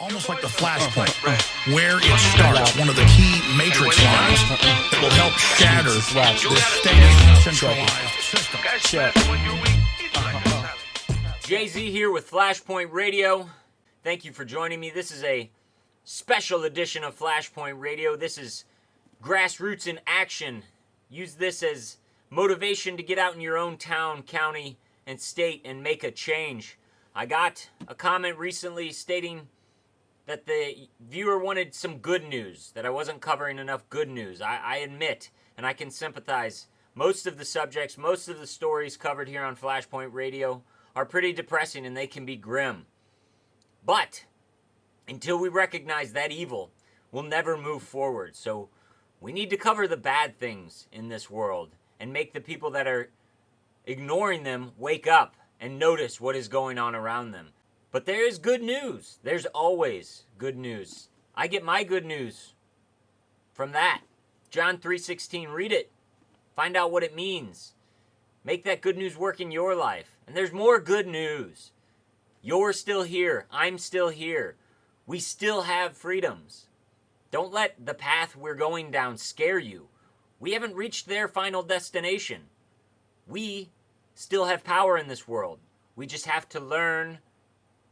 almost like the Flashpoint, where it starts, one of the key matrix lines that will help shatter this state centralized system. Jay-Z here with Flashpoint Radio. Thank you for joining me. This is a special edition of Flashpoint Radio. This is grassroots in action. Use this as motivation to get out in your own town, county, and state and make a change. I got a comment recently stating that the viewer wanted some good news, that I wasn't covering enough good news. I admit, and I can sympathize, most of the subjects, most of the stories covered here on Flashpoint Radio are pretty depressing and they can be grim. But until we recognize that evil, we'll never move forward. So we need to cover the bad things in this world and make the people that are ignoring them wake up and notice what is going on around them. But there is good news. There's always good news. I get my good news from that. John 3:16, read it. Find out what it means. Make that good news work in your life. And there's more good news. You're still here. I'm still here. We still have freedoms. Don't let the path we're going down scare you. We haven't reached their final destination. We still have power in this world. We just have to learn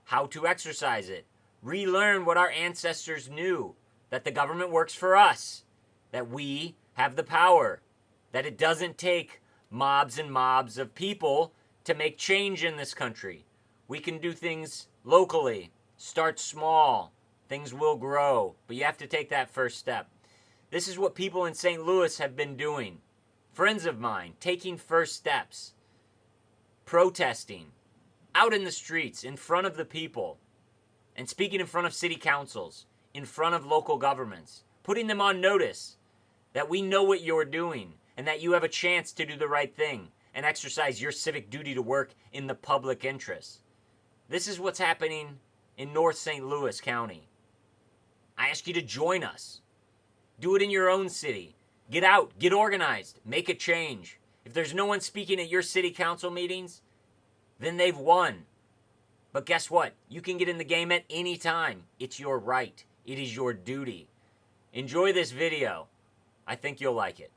how to exercise it. Relearn what our ancestors knew, that the government works for us, that we have the power, that it doesn't take mobs and mobs of people to make change in this country. We can do things locally. Start small. Things will grow, but you have to take that first step. This is what people in St. Louis have been doing. Friends of mine, taking first steps, protesting, out in the streets, in front of the people, and speaking in front of city councils, in front of local governments, putting them on notice that we know what you're doing and that you have a chance to do the right thing and exercise your civic duty to work in the public interest. This is what's happening in North St. Louis County. I ask you to join us. Do it in your own city. Get out, get organized, make a change. If there's no one speaking at your city council meetings, then they've won. But guess what? You can get in the game at any time. It's your right. It is your duty. Enjoy this video. I think you'll like it.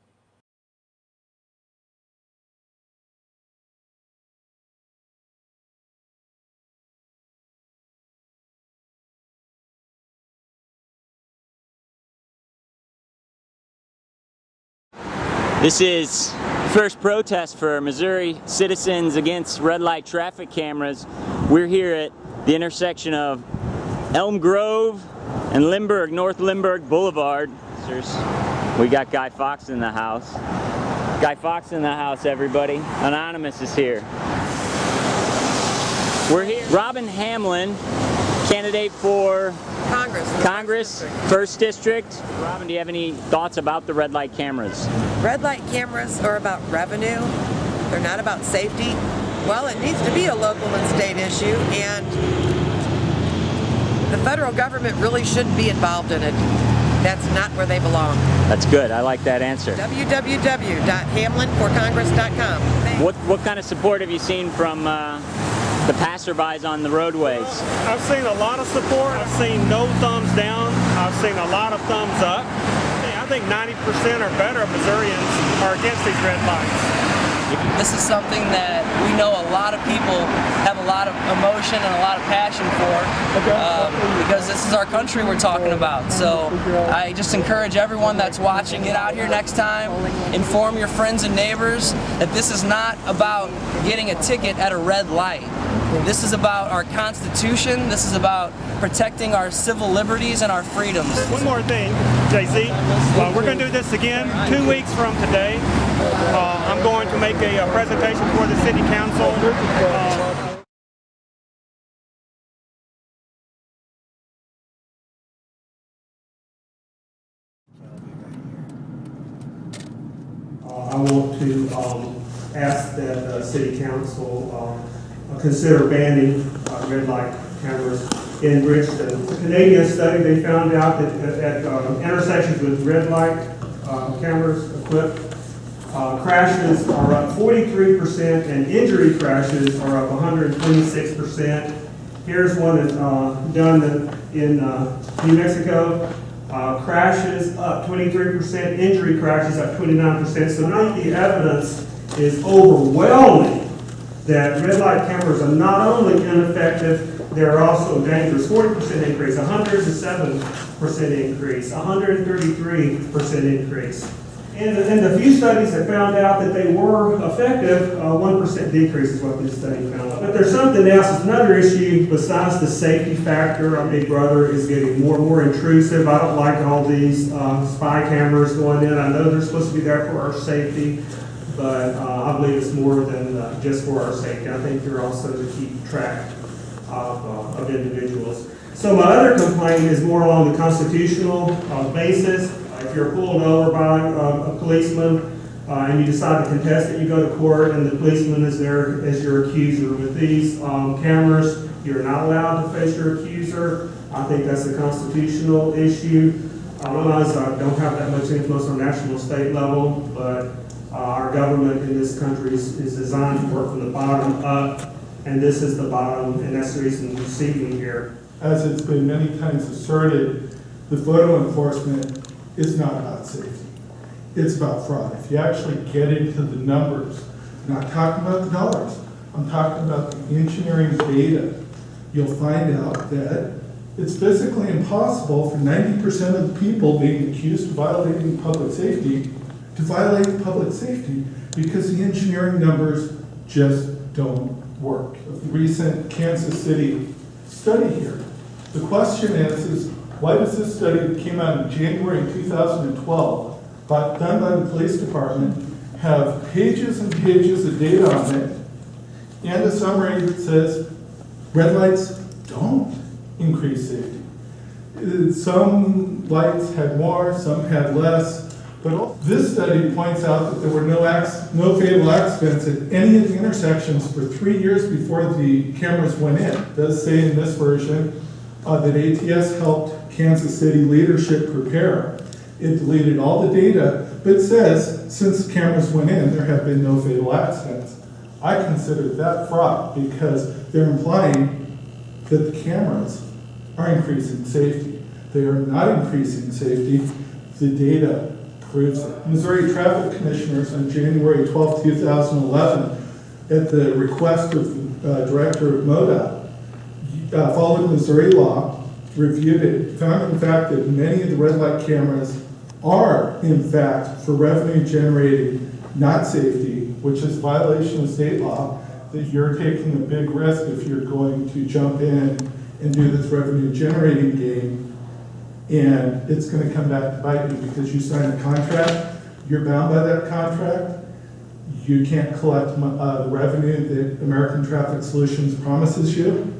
This is first protest for Missouri citizens against red light traffic cameras. We're here at the intersection of Elm Grove and Lindbergh, North Lindbergh Boulevard. We got Guy Fox in the house. Guy Fox in the house, everybody. Anonymous is here. We're here. Robin Hamlin, candidate for Congress, 1st District. Robin, do you have any thoughts about the red light cameras? Red light cameras are about revenue. They're not about safety. Well, it needs to be a local and state issue, and the federal government really shouldn't be involved in it. That's not where they belong. That's good. I like that answer. www.hamlinforcongress.com. What kind of support have you seen from the passerbys on the roadways? I've seen a lot of support. I've seen no thumbs down. I've seen a lot of thumbs up. I think 90% or better of Missourians are against these red lights. This is something that we know a lot of people have a lot of emotion and a lot of passion for, because this is our country we're talking about. So I just encourage everyone that's watching, get out here next time, inform your friends and neighbors that this is not about getting a ticket at a red light. This is about our Constitution. This is about protecting our civil liberties and our freedoms. One more thing, Jay-Z. We're going to do this again 2 weeks from today. I'm going to make a presentation for the City Council. I want to ask that the City Council consider banning red light cameras in Bridgeton. A Canadian study, they found out that at intersections with red light cameras equipped, crashes are up 43% and injury crashes are up 126%. Here's one that's done in New Mexico. Crashes up 23%, injury crashes up 29%. So now the evidence is overwhelming that red light cameras are not only ineffective, they're also dangerous. 40% increase, 107% increase, 133% increase. And the few studies that found out that they were effective, 1% decrease is what this study found out. But there's something else, it's another issue besides the safety factor. Our Big Brother is getting more and more intrusive. I don't like all these spy cameras going in. I know they're supposed to be there for our safety, but I believe it's more than just for our safety. I think they're also to keep track of individuals. So my other complaint is more along the constitutional basis. If you're pulled over by a policeman and you decide to contest it, you go to court and the policeman is there as your accuser. With these cameras, you're not allowed to face your accuser. I think that's a constitutional issue. I realize I don't have that much influence on national state level, but our government in this country is designed to work from the bottom up, and this is the bottom, and that's the reason you see me here. As it's been many times asserted, the photo enforcement is not about safety. It's about fraud. If you actually get into the numbers, I'm not talking about the dollars, I'm talking about the engineering data, you'll find out that it's physically impossible for 90% of the people being accused of violating public safety to violate public safety because the engineering numbers just don't work. The recent Kansas City study here, the question is why does this study that came out in January 2012, done by the police department, have pages and pages of data on it, and a summary that says red lights don't increase safety. Some lights had more, some had less, but this study points out that there were no fatal accidents at any of the intersections for 3 years before the cameras went in. It does say in this version that ATS helped Kansas City leadership prepare. It deleted all the data, but says since the cameras went in, there have been no fatal accidents. I consider that fraud because they're implying that the cameras are increasing safety. They are not increasing safety. The data proves it. Missouri traffic commissioners on January 12, 2011, at the request of the director of MoDOT, followed Missouri law, reviewed it, found in fact that many of the red light cameras are in fact for revenue generating, not safety, which is a violation of state law, that you're taking a big risk if you're going to jump in and do this revenue generating game, and it's going to come back to bite you because you signed a contract, you're bound by that contract, you can't collect the revenue that American Traffic Solutions promises you,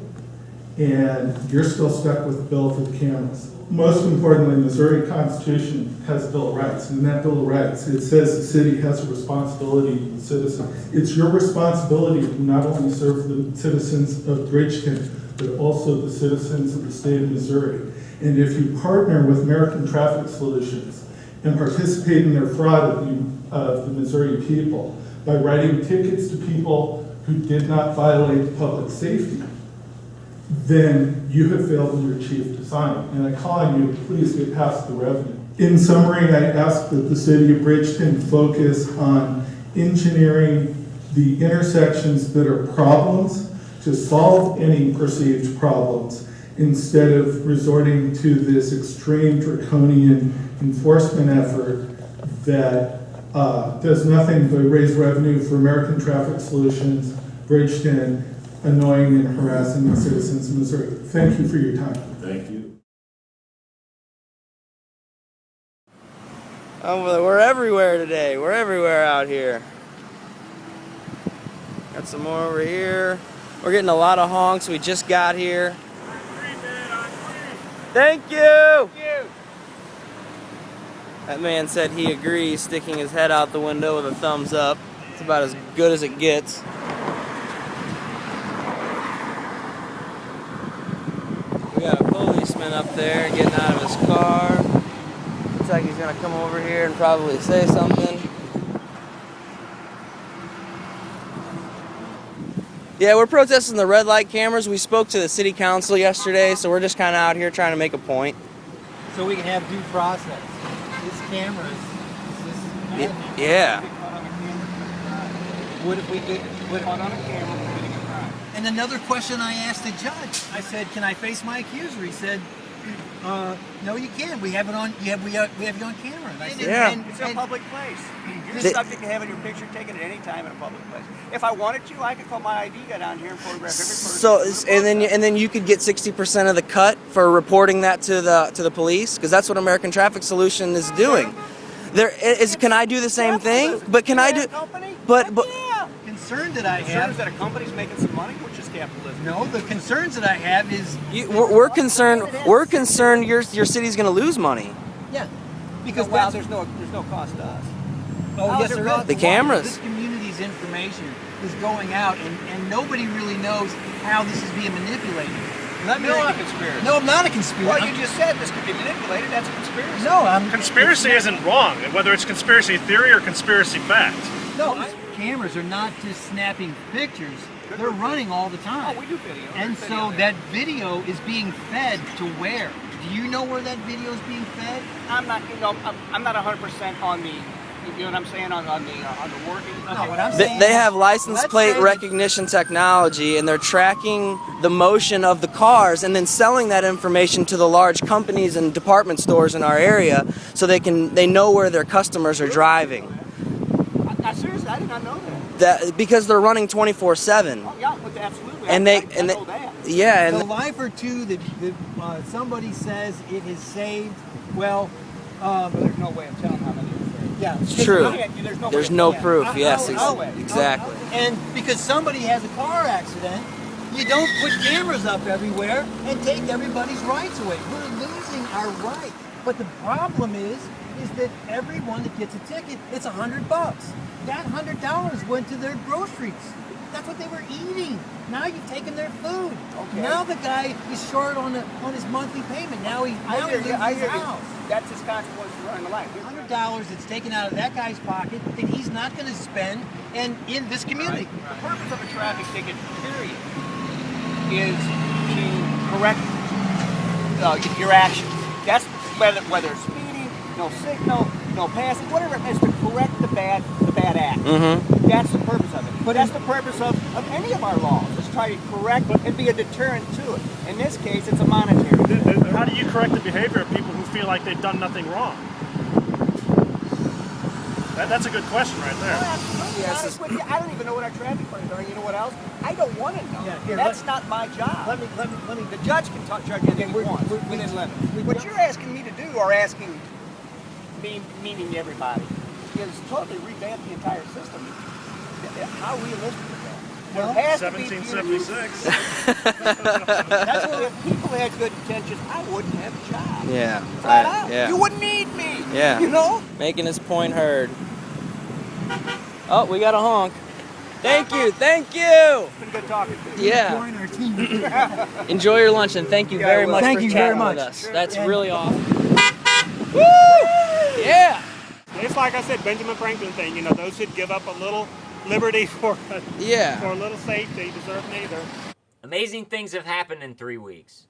and you're still stuck with the bill for the cameras. Most importantly, the Missouri Constitution has a Bill of Rights, and in that Bill of Rights, it says the city has a responsibility to the citizens. It's your responsibility to not only serve the citizens of Bridgeton, but also the citizens of the state of Missouri. And if you partner with American Traffic Solutions and participate in their fraud of the Missouri people by writing tickets to people who did not violate public safety, then you have failed in your chief design. And I call on you to please get past the revenue. In summary, I ask that the city of Bridgeton focus on engineering the intersections that are problems to solve any perceived problems instead of resorting to this extreme draconian enforcement effort that does nothing but raise revenue for American Traffic Solutions, Bridgeton, annoying and harassing the citizens of Missouri. Thank you for your time. Thank you. We're everywhere today. We're everywhere out here. Got some more over here. We're getting a lot of honks. We just got here. Thank you. That man said he agrees, sticking his head out the window with a thumbs up. It's about as good as it gets. We got a policeman up there getting out of his car. Looks like he's gonna come over here and probably say something. Yeah, we're protesting the red light cameras. We spoke to the city council yesterday, so we're just kind of out here trying to make a point. So we can have due process. This camera is Yeah. What if we get caught on a camera committing a crime? And another question I asked the judge, I said, "Can I face my accuser?" He said, "No, you can't. We have it on. We have you on camera." And I said, Yeah. It's a public place. You're subject to having your picture taken at any time in a public place. If I wanted to, I could put my ID guy down here and photograph every person. So, and then you could get 60% of the cut for reporting that to the police, because that's what American Traffic Solution is doing. Can I do the same thing? But can I do? But yeah. concern that I Concerns have that a company's making some money, which is capitalism. No, the concerns that I have is we're concerned. We're concerned your city's going to lose money. yeah, because Well, that's, there's no cost to us. oh how's yes it there run? is. The cameras. This community's information is going out, and nobody really knows how this is being manipulated. Let me You're a conspiracy. No, I'm not a conspiracy. Well, you just said this could be manipulated. That's a conspiracy. No, I'm Conspiracy isn't wrong, whether it's conspiracy theory or conspiracy fact. No, cameras are not just snapping pictures. They're running all the time. Oh, we do video. And There's so video. that video is being fed to where? Do you know where that video is being fed? I'm not, I'm not 100% on the, you know what I'm saying, on the working. No, what I'm They, saying they is, have license let's plate say recognition technology, and they're tracking the motion of the cars and then selling that information to the large companies and department stores in our area, so they know where their customers are driving. Seriously, I did not know that. Because they're running 24/7. Oh, yeah, absolutely. And I they know that. yeah, the and life or two that somebody says it has saved, well, But there's no way of telling how many are saved. yeah. it's true. There's no way of There's no telling. proof. Yes, I'll- exactly. And because somebody has a car accident, you don't put cameras up everywhere and take everybody's rights away. We're losing our rights. But the problem is that everyone that gets a ticket, it's $100. That $100 went to their groceries. That's what they were eating. Now you've taken their food. Okay. Now the guy is short on his monthly payment. Now he loses his house. That's his consequence for running the life. $100 that's taken out of that guy's pocket that he's not going to spend and in this community. The purpose of a traffic ticket, period, is to correct your actions. That's whether it's speeding, no signal, no passing, whatever it is, to correct the bad act. Mm-hmm. That's the purpose of it. But that's the purpose of any of our laws, is try to correct and be a deterrent to it. In this case, it's a monetary. How do you correct the behavior of people who feel like they've done nothing wrong? That's a good question right there. Honest with you, I don't even know what our traffic laws are. You know what else? I don't want to know. Yeah, here, That's not my job. Let me. The judge can charge you anything he wants within limits. What you're asking me to do, or asking me, meaning everybody, is totally revamp the entire system. How realistic is that? Well, There has to be 1776. That's what, if people had good intentions, I wouldn't have a job. Yeah. Flat out. Yeah. You wouldn't need me. Yeah. You know? Making his point heard. Oh, we got a honk. Thank you. Thank you. It's been good talking to you. Yeah. Join our team. Enjoy your lunch, and thank you Yeah, I very will. much Thank for you chatting very with much. us. That's really awesome. Woo! Yeah. It's like I said, Benjamin Franklin thing. You know, those who'd give up a little liberty for Yeah. a little safety deserve neither. Amazing things have happened in 3 weeks.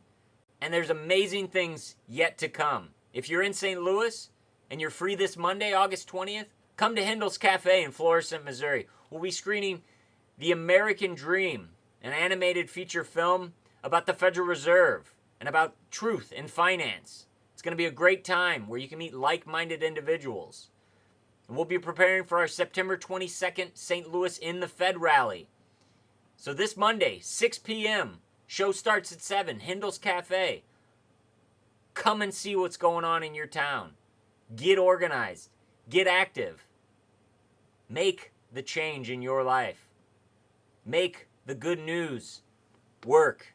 And there's amazing things yet to come. If you're in St. Louis and you're free this Monday, August 20th, come to Hindle's Cafe in Florissant, Missouri. We'll be screening The American Dream, an animated feature film about the Federal Reserve and about truth in finance. It's going to be a great time where you can meet like-minded individuals. And we'll be preparing for our September 22nd St. Louis in the Fed rally. So this Monday, 6 p.m., show starts at 7, Hindle's Cafe. Come and see what's going on in your town. Get organized. Get active. Make the change in your life. Make the good news work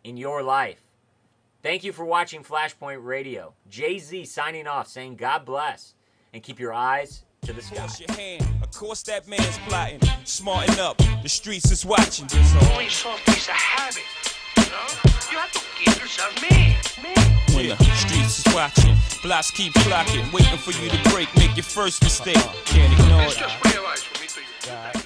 in your life. Thank you for watching Flashpoint Radio. Jay-Z signing off, saying God bless, and keep your eyes to the sky. Force your hand. Of course that man's plotting. Smarten up. The streets is watching. Only a soft piece of habit. You know? You have to keep yourself man. When the streets is watching, blocks keep clocking, waiting for you to break, make your first mistake. Can't ignore It's it. just realized for me to you.